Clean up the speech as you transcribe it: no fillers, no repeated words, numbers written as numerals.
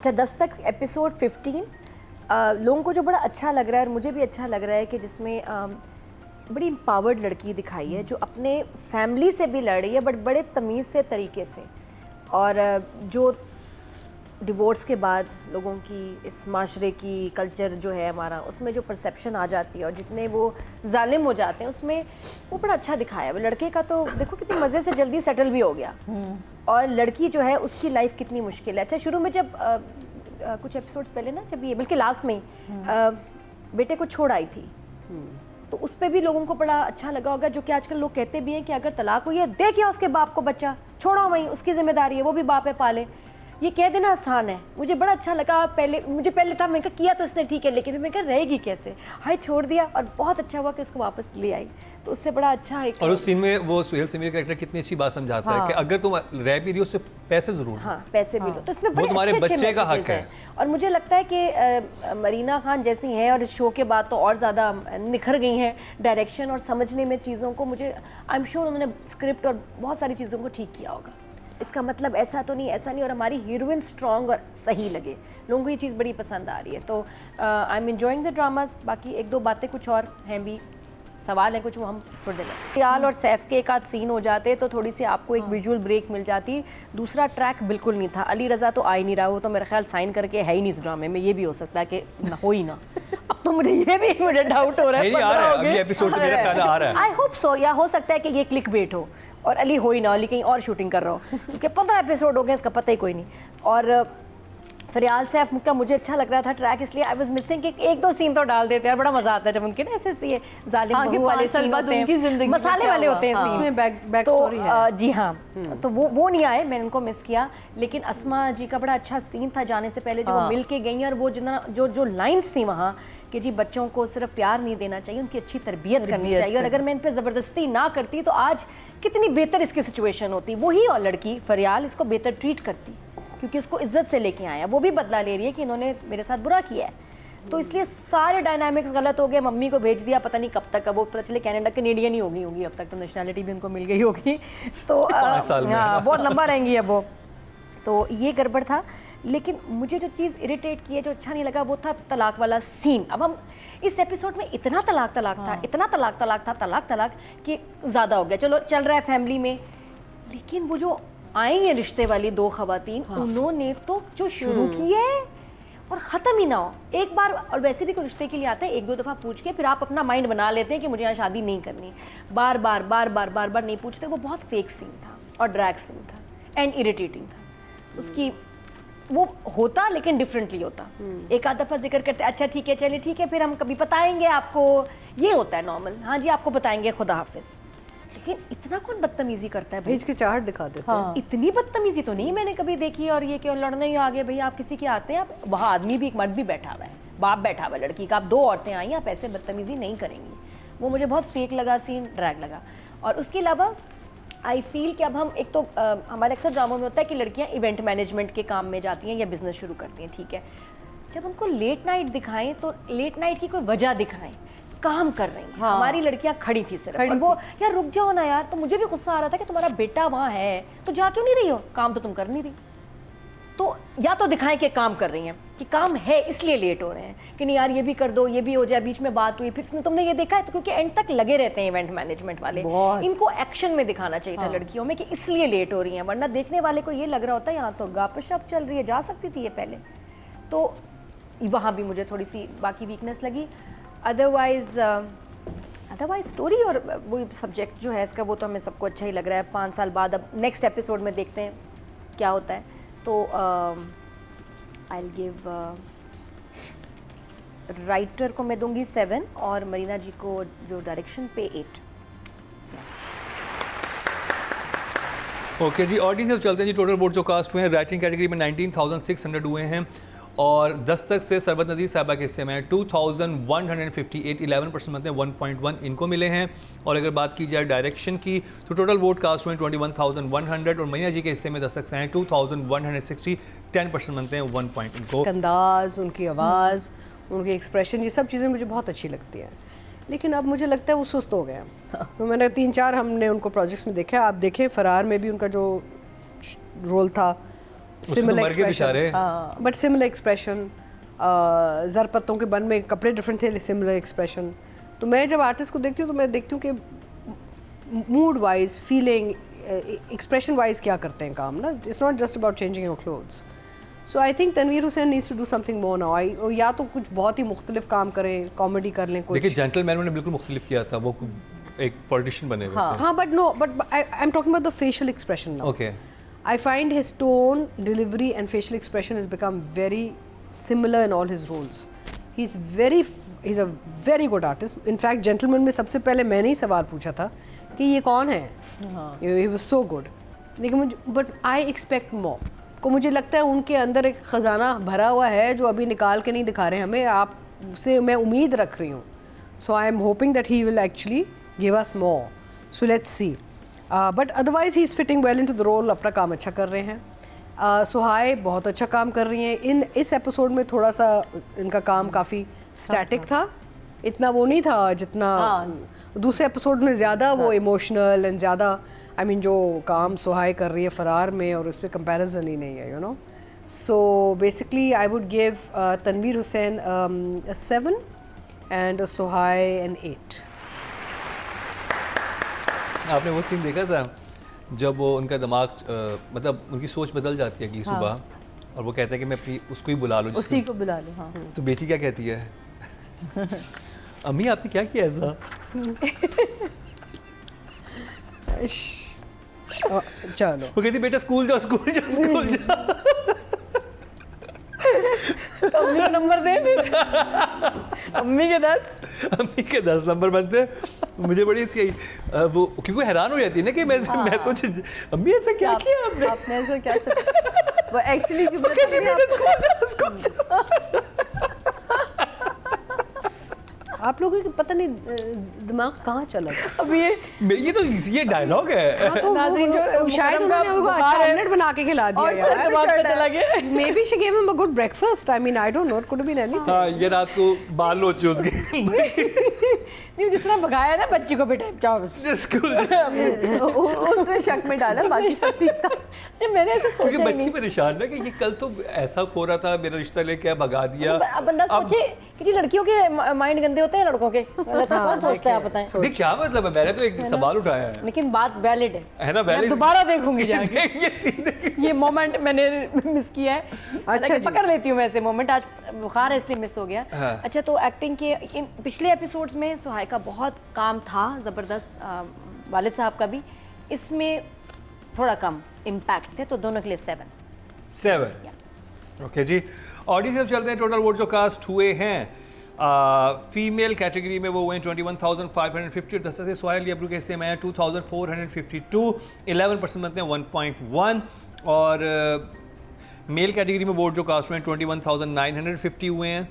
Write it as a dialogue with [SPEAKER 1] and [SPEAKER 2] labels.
[SPEAKER 1] अच्छा, दस्तक एपिसोड 15 लोगों को जो बड़ा अच्छा लग रहा है और मुझे भी अच्छा लग रहा है कि जिसमें बड़ी एम्पावर्ड लड़की दिखाई है जो अपने फैमिली से भी लड़ रही है बट बड़े तमीज़ से तरीके से, और जो डिवोर्स के बाद लोगों की इस माशरे की कल्चर जो है हमारा उसमें जो परसेप्शन आ जाती है और जितने वो जालिम हो जाते हैं उसमें वो बड़ा अच्छा दिखाया है। लड़के का तो देखो कितनी मज़े से जल्दी सेटल भी हो गया और लड़की जो है उसकी लाइफ कितनी मुश्किल है। अच्छा, शुरू में जब कुछ एपिसोड्स पहले ना, जब ये बल्कि लास्ट में बेटे को छोड़ आई थी तो उस पर भी लोगों को बड़ा अच्छा लगा होगा, जो कि आजकल लोग कहते भी हैं कि अगर तलाक हुई है दे क्या उसके बाप को बच्चा, छोड़ो वहीं, उसकी जिम्मेदारी है, वो भी बाप है पाले। ये कह देना आसान है, मुझे बड़ा अच्छा लगा। मुझे पहले था, मैं कहा किया तो इसने ठीक है, लेकिन मैं कहा रहेगी कैसे, हाय छोड़ दिया, और बहुत अच्छा हुआ कि उसको वापस ले आई, तो उससे बड़ा अच्छा है।
[SPEAKER 2] और उस सीन में वो सुहेल सिमरी कैरेक्टर कितनी अच्छी बात समझाता है कि अगर तुम रह भी रही हो उससे पैसे जरूर,
[SPEAKER 1] हाँ पैसे भी लो, तो इसमें बड़े
[SPEAKER 2] तुम्हारे
[SPEAKER 1] अच्छे
[SPEAKER 2] बच्चे का हक है।
[SPEAKER 1] और मुझे लगता है कि मरीना खान जैसी हैं और इस शो के बाद तो और ज़्यादा निखर गई हैं डायरेक्शन और समझने में चीज़ों को। मुझे आई एम श्योर उन्होंने स्क्रिप्ट और बहुत सारी चीज़ों को ठीक किया होगा। इसका मतलब ऐसा तो नहीं, ऐसा नहीं, और हमारी हीरोइन स्ट्रॉन्ग और सही लगे, लोगों को ये चीज़ बड़ी पसंद आ रही है। तो I am enjoying the dramas. बाकी एक दो बातें कुछ और हैं भी, सवाल है कुछ, वो हम छोड़ देंगे। ख्याल और सैफ के एक आध सीन हो जाते तो थोड़ी सी आपको एक विजुअल ब्रेक मिल जाती। दूसरा ट्रैक बिल्कुल नहीं था। अली रज़ा तो आ ही नहीं रहा, वो तो मेरा ख्याल साइन करके है ही नहीं इस ड्रामे में। ये भी हो सकता है कि हो ही ना। अब तो मुझे डाउट हो रहा है। आई होप सो, या हो सकता है कि ये क्लिक बेट हो और अली हो ही ना, अली कहीं और शूटिंग कर रहा हो, क्योंकि 15 एपिसोड हो गए, इसका पता ही कोई नहीं। और फरियाल सैफ का मुझे अच्छा लग रहा था ट्रैक, इसलिए आई वाज मिसिंग कि एक दो सीन तो डाल देते हैं, बड़ा मजा आता है जब उनके ना ऐसे जालिम बहू वाले सीन होते हैं, मसाले वाले होते हैं सीन, बैक स्टोरी है। जी हाँ, तो वो नहीं आए, मैंने उनको मिस किया। लेकिन अस्मा जी का बड़ा अच्छा सीन था जाने से पहले, जो वो मिल के गई और वो जितना जो लाइन्स थी वहाँ कि जी बच्चों को सिर्फ प्यार नहीं देना चाहिए, उनकी अच्छी तरबियत करनी चाहिए, और अगर मैं इन पर ज़बरदस्ती ना करती तो आज कितनी बेहतर इसकी सिचुएशन होती। वही और लड़की फरियाल इसको बेहतर ट्रीट करती, क्योंकि इसको इज्जत से लेके आया, वो भी बदला ले रही है कि इन्होंने मेरे साथ बुरा किया है। तो इसलिए सारे डायनामिक्स गलत हो गए। मम्मी को भेज दिया, पता नहीं कब तक, अब वो पता चले कैनेडियन ही होगी अब तक, तो नेशनैलिटी भी उनको मिल गई होगी, तो हाँ बहुत लंबा रहेंगी अब वो। तो ये गड़बड़ था। लेकिन मुझे जो चीज़ इरिटेट की है, जो अच्छा नहीं लगा, वो था तलाक वाला सीन। अब हम इस एपिसोड में इतना तलाक था, इतना तलाक कि ज़्यादा हो गया। चलो चल रहा है फैमिली में, लेकिन वो जो आई हैं रिश्ते वाली दो खवातीन, उन्होंने तो जो शुरू की है और ख़त्म ही ना हो एक बार। और वैसे भी कोई रिश्ते के लिए आता है, एक दो दफ़ा पूछ के फिर आप अपना माइंड बना लेते हैं कि मुझे यहाँ शादी नहीं करनी, बार बार नहीं पूछते। वो बहुत फेक सीन था और ड्रैग सीन था एंड इरिटेटिंग था। उसकी वो होता लेकिन डिफरेंटली होता। एक आध दफ़ा जिक्र करते, अच्छा ठीक है, चलिए ठीक है, फिर हम कभी बताएंगे आपको, ये होता है नॉर्मल, हाँ जी आपको बताएंगे, खुदा हाफिज़। लेकिन इतना कौन बदतमीजी करता है, भेज के चाहत दिखा देते हैं। इतनी बदतमीजी तो नहीं मैंने कभी देखी। और ये क्यों लड़ने ही आगे, भाई आप किसी के आते हैं, आप वहाँ आदमी भी, एक मर्द भी बैठा हुआ है, बाप बैठा हुआ है लड़की का, आप दो औरतें आई, आप ऐसे बदतमीजी नहीं करेंगी। वो मुझे बहुत फेक लगा सीन, ड्रैग लगा। और उसके अलावा आई फील कि अब हम एक तो हमारे अक्सर ड्रामों में होता है कि लड़कियाँ इवेंट मैनेजमेंट के काम में जाती हैं या बिजनेस शुरू करती हैं, ठीक है। जब हमको लेट नाइट दिखाएं तो लेट नाइट की कोई वजह दिखाएं, काम कर रही हैं। हमारी लड़कियां खड़ी थी सिर्फ, और वो यार रुक जाओ ना यार। तो मुझे भी गुस्सा आ रहा था कि तुम्हारा बेटा वहाँ है तो जा क्यों नहीं रही हो, काम तो तुम कर नहीं रही। तो या तो दिखाएं कि काम कर रही हैं, कि काम है इसलिए लेट हो रहे हैं, कि नहीं यार ये भी कर दो, ये भी हो जाए, बीच में बात हुई फिर तुमने ये देखा है, तो क्योंकि एंड तक लगे रहते हैं इवेंट मैनेजमेंट वाले, इनको एक्शन में दिखाना चाहिए था लड़कियों में कि इसलिए लेट हो रही हैं, वरना देखने वाले को ये लग रहा होता है यहाँ तो गपशप चल रही है, जा सकती थी ये पहले। तो वहाँ भी मुझे थोड़ी सी बाकी वीकनेस लगी। अदरवाइज स्टोरी और वो सब्जेक्ट जो है इसका, वो तो हमें सबको अच्छा ही लग रहा है। 5 साल बाद अब नेक्स्ट एपिसोड में देखते हैं क्या होता है। तो आई विल गिव राइटर को मैं दूंगी 7 और मरीना जी को जो डायरेक्शन पे 8।
[SPEAKER 2] ओके जी, ऑडियंस से चलते हैं जी। टोटल वोट जो कास्ट हुए हैं राइटिंग कैटेगरी में 19,600 हुए हैं, और दस्तक से सरबत नज़ीर साहबा के हिस्से में 2158, 11% बनते हैं, 1.1 इनको मिले हैं। और अगर बात की जाए डायरेक्शन की तो टोटल वोट कास्ट हुए 21,100, और मरीना जी के हिस्से में दस्तक से हैं 2160, 10% बनते हैं, 1 पॉइंट इनको।
[SPEAKER 3] अंदाज़, उनकी आवाज़, उनकी एक्सप्रेशन, ये सब चीज़ें मुझे बहुत अच्छी लगती हैं। लेकिन अब मुझे लगता है वो सुस्त हो गए हैं। तो मैंने 3-4 हमने उनको प्रोजेक्ट्स में देखा। आप देखें फरार में भी उनका जो रोल था, सिमिलर
[SPEAKER 2] मर गए बेचारे।
[SPEAKER 3] एक्सप्रेशन, बट सिमिलर एक्सप्रेशन, ज़र पत्तों के बन में कपड़े डिफरेंट थे, सिमिलर एक्सप्रेशन। तो मैं जब आर्टिस्ट को देखती हूँ तो मैं देखती हूँ कि mood wise, feeling, expression wise क्या करते हैं काम ना। It's not just about changing your clothes. So I think Tanveer Hussain needs to do something more now. या तो कुछ बहुत ही मुख्तलिफ काम करें, कॉमेडी कर लें कुछ।
[SPEAKER 2] देखिए जेंटलमैन ने बिल्कुल मुख्तलिफ किया था, वो एक पॉलिटिशियन बने हुए थे।
[SPEAKER 3] हाँ, but I am talking about the facial expression now.
[SPEAKER 2] Okay,
[SPEAKER 3] I find his tone, delivery and facial expression has become very similar in all his roles. He's a very good artist. In fact, Gentleman में सबसे पहले मैंने ही सवाल पूछा था कि ये कौन है? He was so good. लेकिन मुझे, but I expect more. को मुझे लगता है उनके अंदर एक ख़जाना भरा हुआ है जो अभी निकाल के नहीं दिखा रहे हमें। आपसे मैं उम्मीद रख रही हूँ. So I am hoping that he will actually give us more. So let's see. But otherwise he is fitting well into the role, अपना काम अच्छा कर रहे हैं। सुहाय बहुत अच्छा काम कर रही हैं। इस एपिसोड में थोड़ा सा इनका काम काफ़ी स्टैटिक था, इतना वो नहीं था जितना दूसरे एपिसोड में। ज़्यादा वो इमोशनल एंड ज़्यादा आई मीन जो काम सुहाय कर रही है फरार में, और उस पर कंपेरिजन ही नहीं है, you know. So basically I would give Tanveer Hussain 7 and सुहाय एन 8।
[SPEAKER 2] आपने वो सीन देखा था जब वो उनका दिमाग मतलब उनकी सोच बदल जाती है अगली सुबह, और वो कहता है कि मैं अपनी उसको ही बुला लूँ,
[SPEAKER 4] उसी को बुला लो। हाँ,
[SPEAKER 2] तो बेटी क्या कहती है? अम्मी आपने क्या किया ऐसा?
[SPEAKER 3] चलो,
[SPEAKER 2] वो कहती बेटा स्कूल जाओ, स्कूल जाओ, स्कूल जाओ।
[SPEAKER 1] तो अम्मी को नंबर दे फिर। अम्मी के 10।
[SPEAKER 2] अम्मी के 10 नंबर बनते हैं। मुझे बड़ी सी वो क्योंकि हैरान हो जाती है ना कि मैं तो अम्मी ऐसा क्या किया आपने?
[SPEAKER 4] आपने ऐसा क्या वो एक्चुअली जो
[SPEAKER 3] आप लोगों की पता नहीं दिमाग कहाँ चला गया।
[SPEAKER 1] अब
[SPEAKER 2] ये तो ये डायलॉग है।
[SPEAKER 3] हाँ, तो
[SPEAKER 1] नाज़रीन जो
[SPEAKER 3] शायद उन्होंने उनको अच्छा ऑमलेट बना के खिला दिया यार।
[SPEAKER 1] दिमाग पे चला गया।
[SPEAKER 3] Maybe she gave him a good breakfast. I mean I don't know, it could been anything.
[SPEAKER 2] हाँ, ये रात को बाल लोचे उसके।
[SPEAKER 1] नहीं, जिस तरह भगाया ना बच्ची को, बेटा जाओ बस
[SPEAKER 2] स्कूल।
[SPEAKER 4] उसने शक में डाला, बाकी सब ठीक था।
[SPEAKER 1] जब मैंने ऐसा सोचा
[SPEAKER 2] क्योंकि
[SPEAKER 1] ही
[SPEAKER 2] बच्ची
[SPEAKER 1] नहीं।
[SPEAKER 2] परेशान ना कि ये कल तो ऐसा हो रहा था, मेरा रिश्ता लेके भगा दिया।
[SPEAKER 1] अब बंदा सोचे कि जी लड़कियों के माइंड गंदे होते हैं लड़कों के, कौन सोचता है आप बताएं।
[SPEAKER 2] नहीं, क्या मतलब है? मैंने तो एक सवाल उठाया है।
[SPEAKER 1] लेकिन बात वैलिड है
[SPEAKER 2] ना,
[SPEAKER 1] मैं
[SPEAKER 2] valid?
[SPEAKER 1] दोबारा देखूंगी जाके।
[SPEAKER 2] ये सीधे
[SPEAKER 1] ये मोमेंट मैंने मिस किया है।
[SPEAKER 3] अच्छा जी।
[SPEAKER 1] पकड़ लेती हूँ मैं ऐसे मोमेंट, आज बुखार है इसलिए मिस हो गया।
[SPEAKER 2] हाँ।
[SPEAKER 1] अच्छा, तो एक्टिंग के इन पिछले एपिसोड्स में सुहाय का बहुत काम था ज़बरदस्त, वालिद साहब का भी। इसमें थोड़ा कम इम्पैक्ट थे, तो दोनों के लिए
[SPEAKER 2] 7। ओके जी, ऑडियंस अब चलते हैं। टोटल वोट जो कास्ट हुए हैं फीमेल कैटेगरी में वो हुए 21,550। 10 से सोहेल यबरू के हिस्से में 2,452, 11% बनते हैं 1.1। और मेल कैटेगरी में वोट जो कास्ट हुए हैं 21,950 हुए हैं।